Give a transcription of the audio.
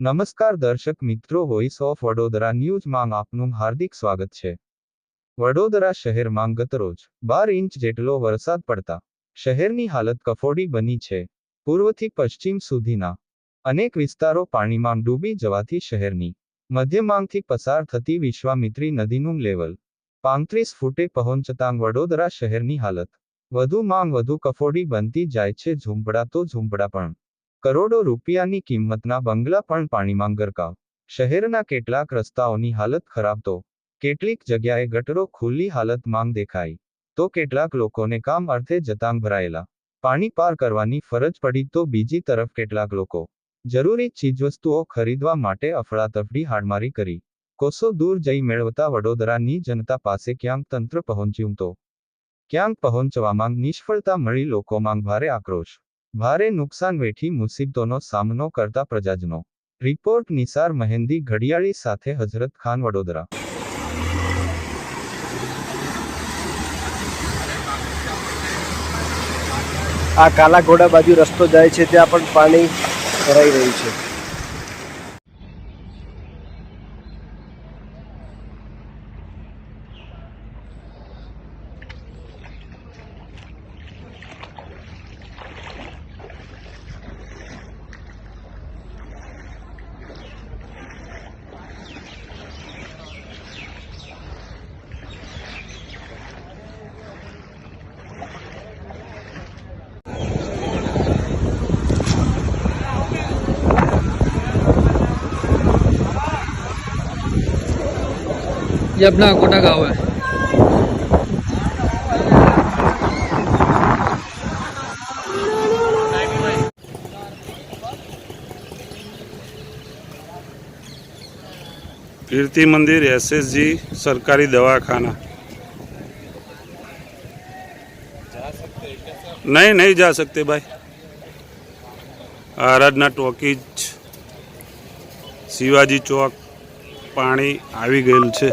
નમસ્કાર દર્શક મિત્રો, વોઇસ ઓફ વડોદરા ન્યૂઝમાં આપનું હાર્દિક સ્વાગત છે। વડોદરા શહેરમાં ગતરોજ 12 ઇંચ જેટલો વરસાદ પડતા શહેરની હાલત કફોડી બની છે। પૂર્વથી પશ્ચિમ સુધીના અનેક વિસ્તારો પાણીમાં ડૂબી જવાથી શહેરની મધ્યમાંથી પસાર થતી વિશ્વામિત્રી નદીનું લેવલ 35 ફૂટે પહોંચતાં વડોદરા શહેરની હાલત વધુમાં વધુ કફોડી બનતી જાય છે। ઝૂંપડા તો ઝૂંપડા પણ, કરોડો રૂપિયાની કિંમતના બંગલા પણ પાણીમાં ગરકાવ। શહેરના કેટલાક રસ્તાઓની હાલત ખરાબ તો કેટલીક જગ્યાએ ગટરો ખુલ્લી હાલતમાં દેખાઈ તો કેટલાક લોકોને કામ અર્થે જતાં ભરાયેલા પાણી પાર કરવાની ફરજ પડી તો બીજી તરફ કેટલાક લોકો જરૂરી ચીજવસ્તુઓ ખરીદવા માટે અફડાતફડી હાડમારી કરી કોસો દૂર જઈ મેળવતા વડોદરાની જનતા પાસે ક્યાંક તંત્ર પહોંચ્યું તો ક્યાંક પહોંચવામાં નિષ્ફળતા મળી લોકોમાં ભારે આક્રોશ, ભારે નુકસાન વેઠી મુસીબતોનો સામનો કરતા પ્રજાજનો। રિપોર્ટ નિસાર મહેંદી ઘડિયાળી સાથે હઝરત ખાન, વડોદરા। આ કાલા ઘોડા બાજુ રસ્તો જાય છે ત્યાં પણ પાણી ભરાઈ રહ્યું છે। ये अपना कोटा गाँव है। कीर्ति मंदिर एसएसजी सरकारी दवाखाना। नहीं जा सकते भाई। आराधना टॉकीज, शिवाजी चौक पानी આવી ગયેલ છે।